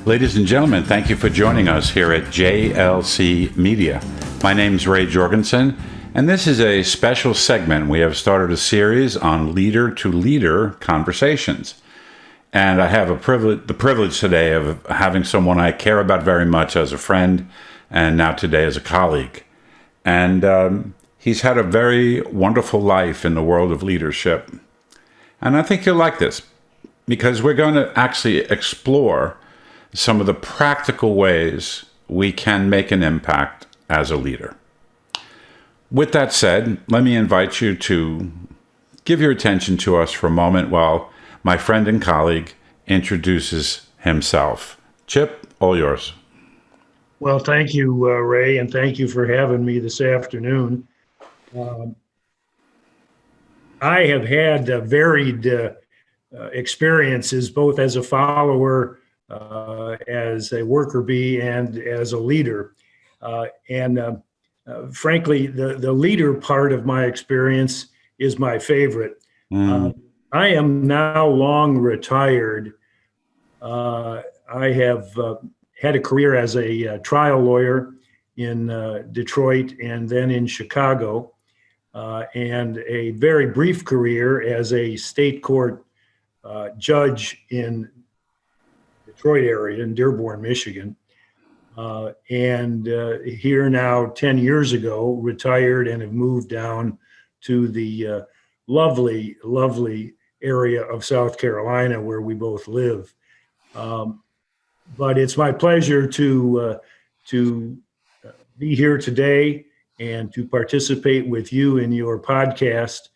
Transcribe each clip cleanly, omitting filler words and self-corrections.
Ladies and gentlemen, thank you for joining us here at JLC Media. My name's Ray Jorgensen, and this is a special segment. We have started a series on leader-to-leader conversations. And I have the privilege today of having someone I care about very much as a friend, and now today as a colleague. And he's had a very wonderful life in the world of leadership. And I think you'll like this, because we're going to actually explore some of the practical ways we can make an impact as a leader. With that said, let me invite you to give your attention to us for a moment while my friend and colleague introduces himself. Chip, all yours. Well, thank you, Ray, and thank you for having me this afternoon. I have had varied experiences, both as a follower, as a worker bee, and as a leader. Frankly, the leader part of my experience is my favorite. I am now long retired. I have had a career as a trial lawyer in Detroit and then in Chicago, and a very brief career as a state court judge in Detroit area in Dearborn, Michigan. And here now 10 years ago, retired and have moved down to the lovely, lovely area of South Carolina where we both live. But it's my pleasure to be here today and to participate with you in your podcast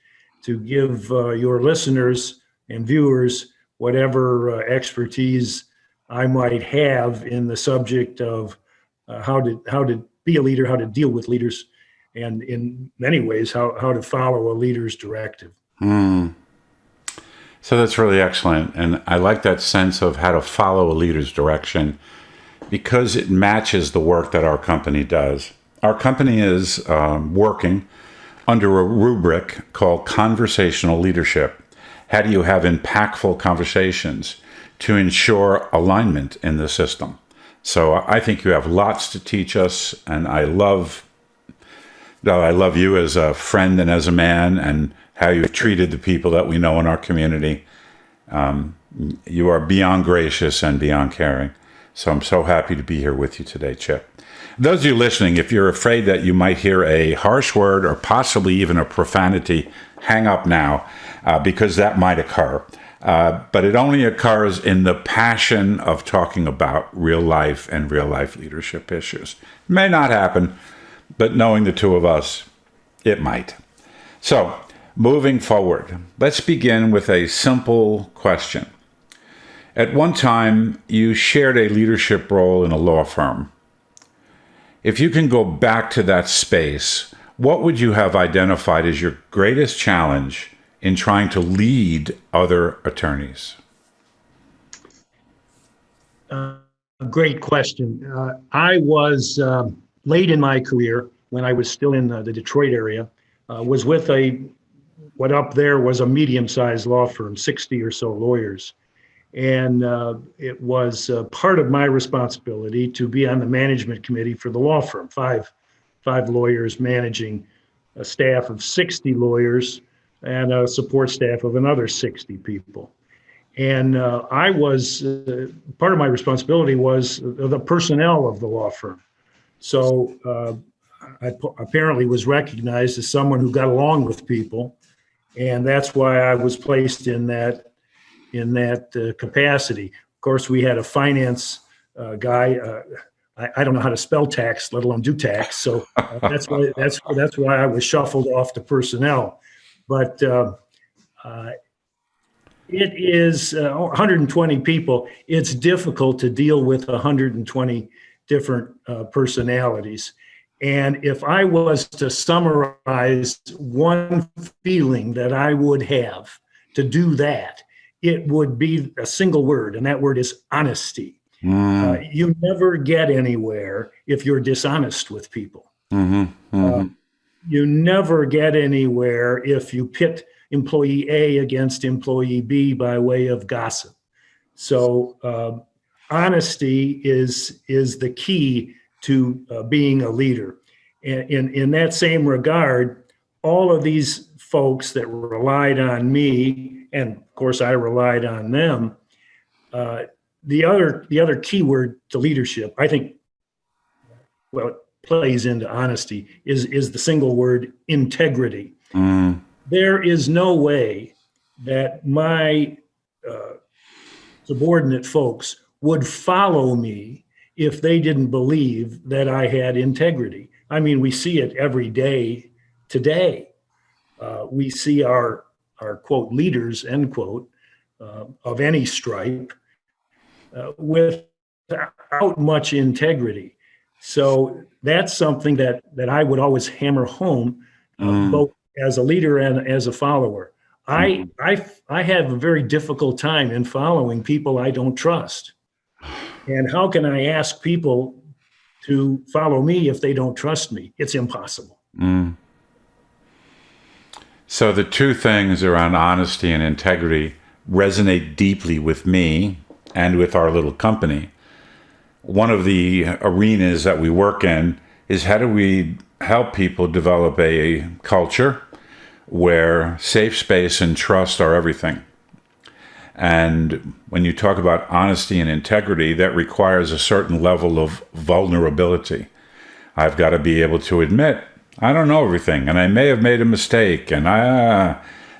to give your listeners and viewers whatever expertise I might have in the subject of how to be a leader, how to deal with leaders, and in many ways, how to follow a leader's directive. So that's really excellent. And I like that sense of how to follow a leader's direction because it matches the work that our company does. Our company is working under a rubric called conversational leadership. How do you have impactful conversations to ensure alignment in the system? So I think you have lots to teach us, and I love you as a friend and as a man, and how you've treated the people that we know in our community. You are beyond gracious and beyond caring. So I'm so happy to be here with you today, Chip. Those of you listening, if you're afraid that you might hear a harsh word or possibly even a profanity, hang up now, because that might occur. But it only occurs in the passion of talking about real life and real life leadership issues. It may not happen, but knowing the two of us, it might. So, moving forward, let's begin with a simple question. At one time, you shared a leadership role in a law firm. If you can go back to that space, what would you have identified as your greatest challenge in trying to lead other attorneys? Great question. I was late in my career when I was still in the Detroit area, was with what up there was a medium-sized law firm, 60 or so lawyers. And it was part of my responsibility to be on the management committee for the law firm, five lawyers managing a staff of 60 lawyers and a support staff of another 60 people. And I was, part of my responsibility was the personnel of the law firm. So I apparently was recognized as someone who got along with people. And that's why I was placed in that capacity. Of course, we had a finance guy. I don't know how to spell tax, let alone do tax. So that's why I was shuffled off to personnel. But it is 120 people. It's difficult to deal with 120 different personalities. And if I was to summarize one feeling that I would have to do that, it would be a single word, and that word is honesty. You never get anywhere if you're dishonest with people. You never get anywhere if you pit employee A against employee B by way of gossip. So honesty is the key to being a leader. And in that same regard, all of these folks that relied on me, and of course I relied on them, the other key word to leadership, I think, well, it plays into honesty, is the single word integrity. Mm. There is no way that my subordinate folks would follow me if they didn't believe that I had integrity. I mean, we see it every day today. We see our quote leaders, end quote, of any stripe without much integrity. So that's something that I would always hammer home, both as a leader and as a follower. I have a very difficult time in following people I don't trust. And how can I ask people to follow me if they don't trust me? It's impossible. Mm. So the two things around honesty and integrity resonate deeply with me and with our little company. One of the arenas that we work in is how do we help people develop a culture where safe space and trust are everything. And when you talk about honesty and integrity, that requires a certain level of vulnerability. I've got to be able to admit, I don't know everything, and I may have made a mistake, and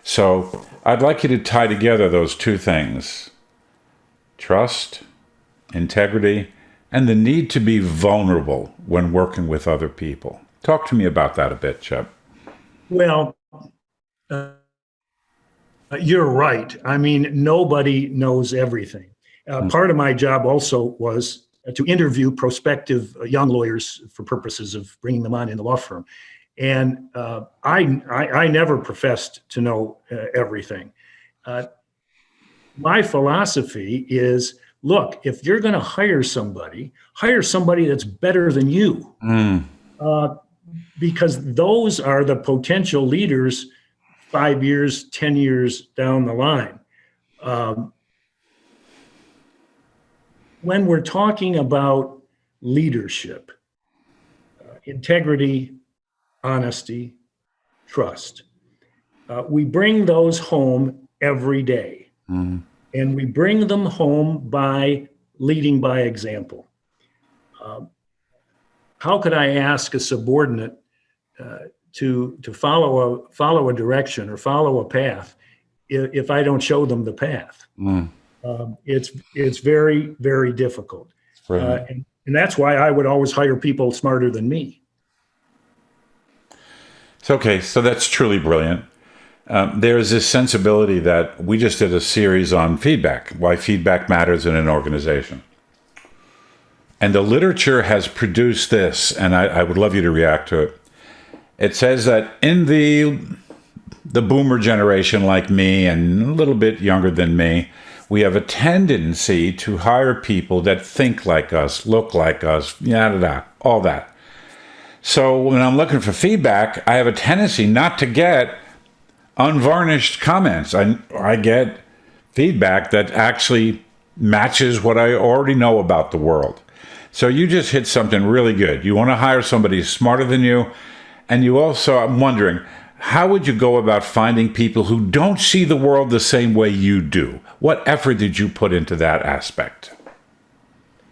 so I'd like you to tie together those two things: trust, integrity, and the need to be vulnerable when working with other people. Talk to me about that a bit, Chip. Well, you're right. I mean, nobody knows everything. Part of my job also was to interview prospective young lawyers for purposes of bringing them on in the law firm. And I never professed to know everything. My philosophy is, look, if you're going to hire somebody that's better than you, because those are the potential leaders 5 years, 10 years down the line. When we're talking about leadership, integrity, honesty, trust, we bring those home every day. And we bring them home by leading by example. How could I ask a subordinate to follow a direction or follow a path if I don't show them the path? It's very, very difficult. And that's why I would always hire people smarter than me. Okay, so that's truly brilliant. There is this sensibility that we just did a series on feedback, why feedback matters in an organization. And the literature has produced this, and I would love you to react to it. It says that in the boomer generation like me and a little bit younger than me, we have a tendency to hire people that think like us, look like us, all that. So when I'm looking for feedback, I have a tendency not to get unvarnished comments. I get feedback that actually matches what I already know about the world. So you just hit something really good. You want to hire somebody smarter than you, and you also, I'm wondering, how would you go about finding people who don't see the world the same way you do? What effort did you put into that aspect?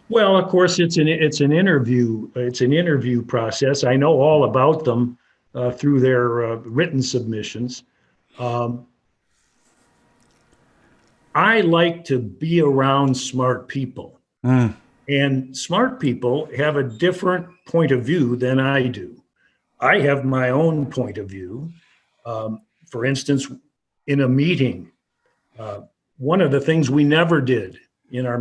Well, of course, it's an interview process. I know all about them through their written submissions. I like to be around smart people. And smart people have a different point of view than I do. I have my own point of view. For instance, in a meeting, one of the things we never did in our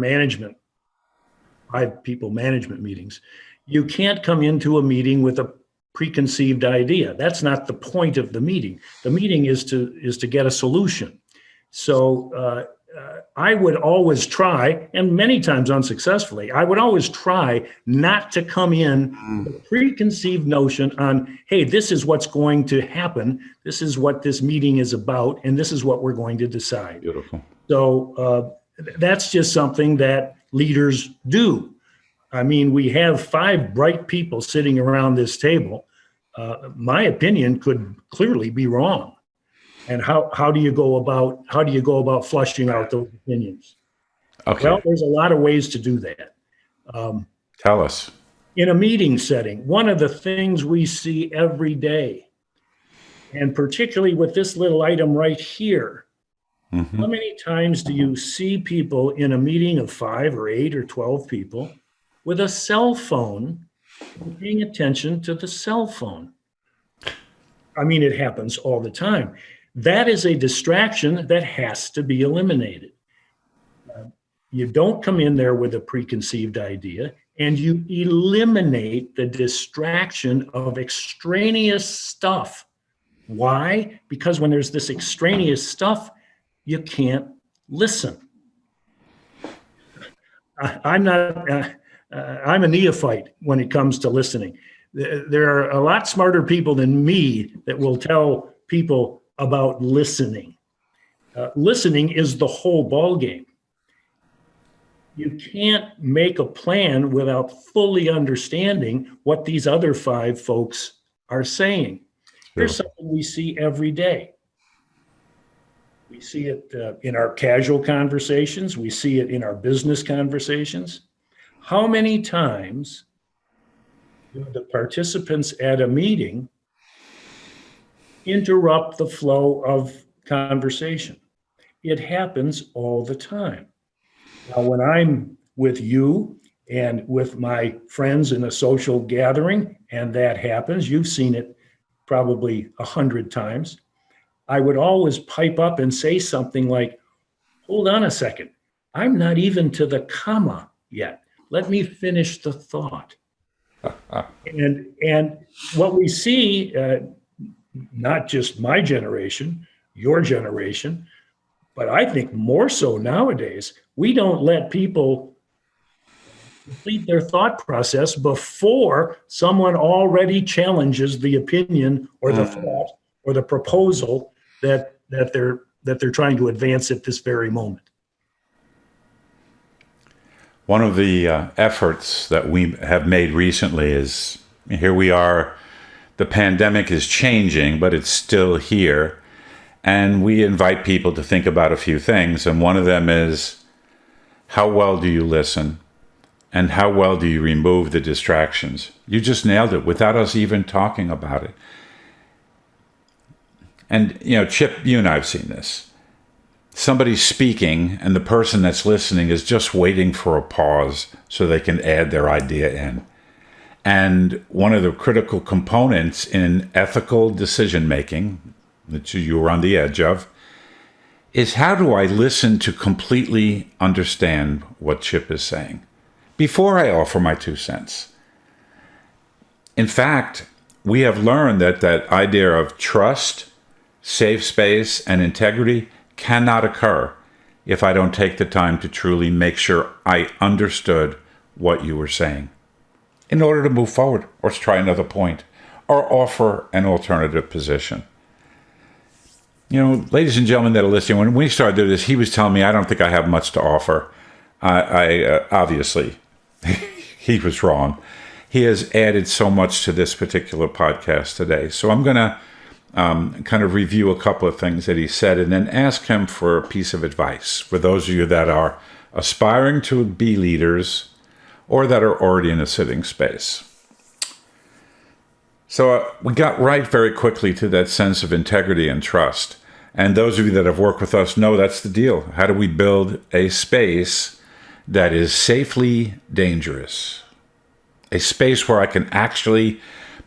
5-people management meetings, you can't come into a meeting with a preconceived idea. That's not the point of the meeting. The meeting is to get a solution. So I would always try, and many times unsuccessfully, I would always try not to come in with a preconceived notion on, hey, this is what's going to happen. This is what this meeting is about, and this is what we're going to decide. Beautiful. So that's just something that leaders do. I mean, we have 5 bright people sitting around this table. My opinion could clearly be wrong. And how do you go about flushing out those opinions? Okay. Well, there's a lot of ways to do that. Tell us. In a meeting setting, one of the things we see every day, and particularly with this little item right here, how many times do you see people in a meeting of 5 or 8 or 12 people with a cell phone and paying attention to the cell phone? I mean, it happens all the time. That is a distraction that has to be eliminated. You don't come in there with a preconceived idea, and you eliminate the distraction of extraneous stuff. Why? Because when there's this extraneous stuff, you can't listen. I'm a neophyte when it comes to listening. There are a lot smarter people than me that will tell people about listening. Listening is the whole ball game. You can't make a plan without fully understanding what these other 5 folks are saying. Here's something we see every day. We see it in our casual conversations. We see it in our business conversations. How many times do the participants at a meeting interrupt the flow of conversation? It happens all the time. Now, when I'm with you and with my friends in a social gathering, and that happens, you've seen it probably 100 times, I would always pipe up and say something like, hold on a second, I'm not even to the comma yet. Let me finish the thought. And what we see, not just my generation, your generation, but I think more so nowadays, we don't let people complete their thought process before someone already challenges the opinion or the thought or the proposal that they're trying to advance at this very moment. One of the efforts that we have made recently is, here we are, the pandemic is changing, but it's still here. And we invite people to think about a few things. And one of them is, how well do you listen? And how well do you remove the distractions? You just nailed it without us even talking about it. And, Chip, you and I have seen this. Somebody's speaking, and the person that's listening is just waiting for a pause so they can add their idea in. And one of the critical components in ethical decision-making, that you were on the edge of, is how do I listen to completely understand what Chip is saying before I offer my 2 cents? In fact, we have learned that idea of trust, safe space, and integrity cannot occur if I don't take the time to truly make sure I understood what you were saying in order to move forward or try another point or offer an alternative position. Ladies and gentlemen that are listening, when we started doing this, he was telling me, I don't think I have much to offer. I obviously, he was wrong. He has added so much to this particular podcast today. So I'm going to kind of review a couple of things that he said and then ask him for a piece of advice for those of you that are aspiring to be leaders or that are already in a sitting space. So we got right very quickly to that sense of integrity and trust. And those of you that have worked with us know that's the deal. How do we build a space that is safely dangerous? A space where I can actually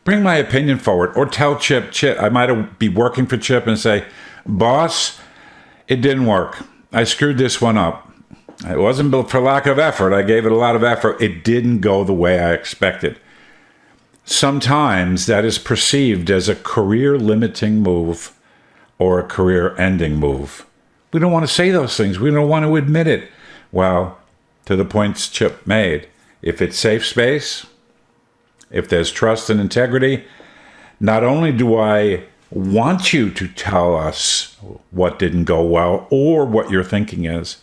bring my opinion forward or tell Chip, I might be working for Chip and say, boss, it didn't work. I screwed this one up. It wasn't built for lack of effort. I gave it a lot of effort. It didn't go the way I expected. Sometimes that is perceived as a career-limiting move or a career-ending move. We don't want to say those things. We don't want to admit it. Well, to the points Chip made, if it's safe space, if there's trust and integrity, not only do I want you to tell us what didn't go well or what your thinking is,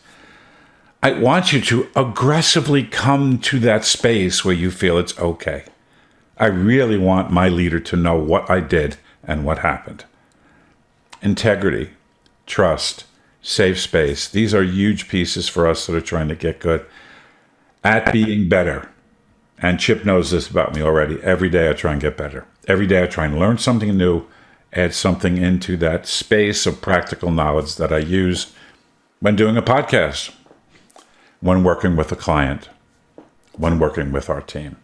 I want you to aggressively come to that space where you feel it's okay. I really want my leader to know what I did and what happened. Integrity, trust, safe space. These are huge pieces for us that are trying to get good at being better. And Chip knows this about me already. Every day I try and get better. Every day I try and learn something new, add something into that space of practical knowledge that I use when doing a podcast, when working with a client, when working with our team.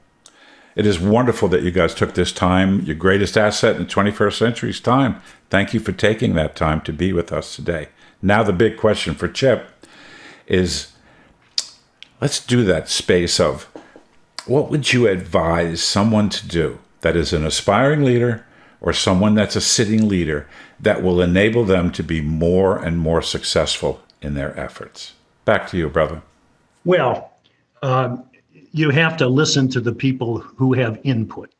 It is wonderful that you guys took this time. Your greatest asset in the 21st century is time. Thank you for taking that time to be with us today. Now the big question for Chip is, let's do that space of, what would you advise someone to do that is an aspiring leader or someone that's a sitting leader that will enable them to be more and more successful in their efforts? Back to you, brother. Well, you have to listen to the people who have input.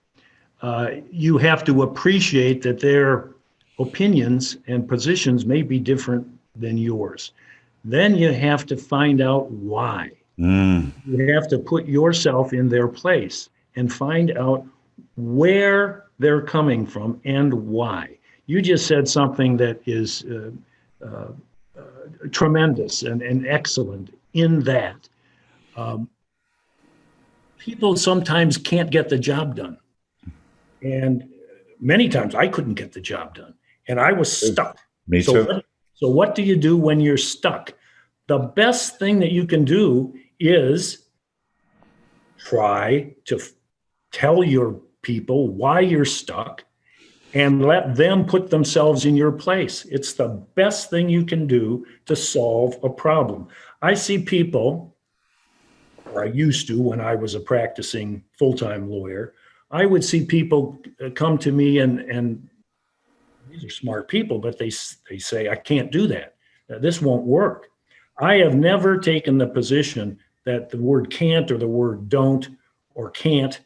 You have to appreciate that their opinions and positions may be different than yours. Then you have to find out why. You have to put yourself in their place and find out where they're coming from and why. You just said something that is tremendous and excellent in that. People sometimes can't get the job done. And many times I couldn't get the job done and I was stuck. Me too. So what do you do when you're stuck? The best thing that you can do is try to tell your people why you're stuck and let them put themselves in your place. It's the best thing you can do to solve a problem. I see people, or I used to when I was a practicing full-time lawyer, I would see people come to me and these are smart people, but they say, I can't do that. This won't work. I have never taken the position that the word can't or the word don't or can't.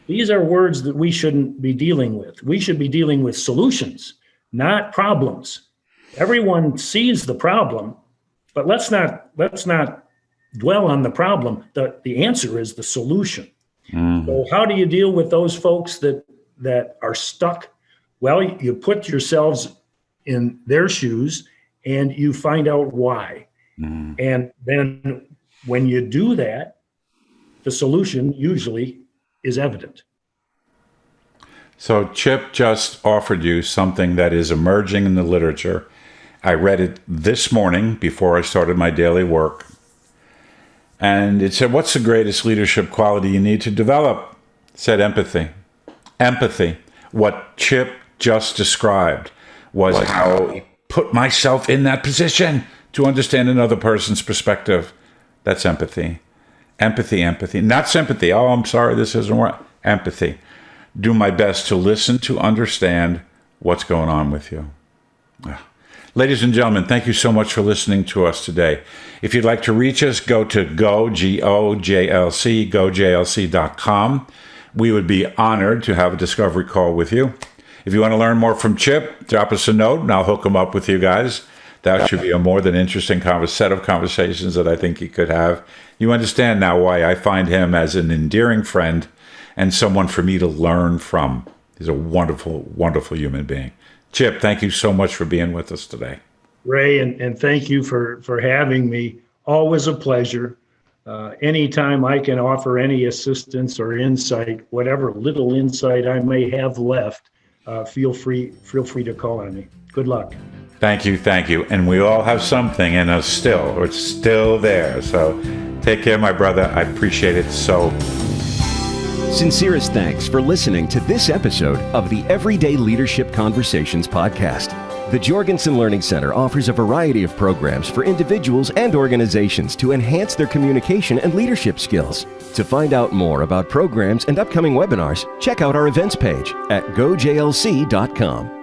These are words that we shouldn't be dealing with. We should be dealing with solutions, not problems. Everyone sees the problem, but let's not dwell on the problem. The answer is the solution. So how do you deal with those folks that are stuck? Well, you put yourselves in their shoes and you find out why. And then when you do that, the solution usually is evident. So Chip just offered you something that is emerging in the literature. I read it this morning before I started my daily work. And it said, what's the greatest leadership quality you need to develop? It said empathy. Empathy. What Chip just described was how I put myself in that position to understand another person's perspective. That's empathy. Empathy. Not sympathy. Oh, I'm sorry, this isn't right. Empathy. Do my best to listen, to understand what's going on with you. Ladies and gentlemen, thank you so much for listening to us today. If you'd like to reach us, go to gojlc.com. We would be honored to have a discovery call with you. If you want to learn more from Chip, drop us a note and I'll hook him up with you guys. That should be a more than interesting set of conversations that I think you could have. You understand now why I find him as an endearing friend and someone for me to learn from. He's a wonderful, wonderful human being. Chip, thank you so much for being with us today. Ray, and thank you for having me. Always a pleasure. Anytime I can offer any assistance or insight, whatever little insight I may have left, feel free to call on me. Good luck. Thank you. And we all have something in us still, or it's still there. So take care, my brother. I appreciate it so. Sincerest thanks for listening to this episode of the Everyday Leadership Conversations podcast. The Jorgensen Learning Center offers a variety of programs for individuals and organizations to enhance their communication and leadership skills. To find out more about programs and upcoming webinars, check out our events page at gojlc.com.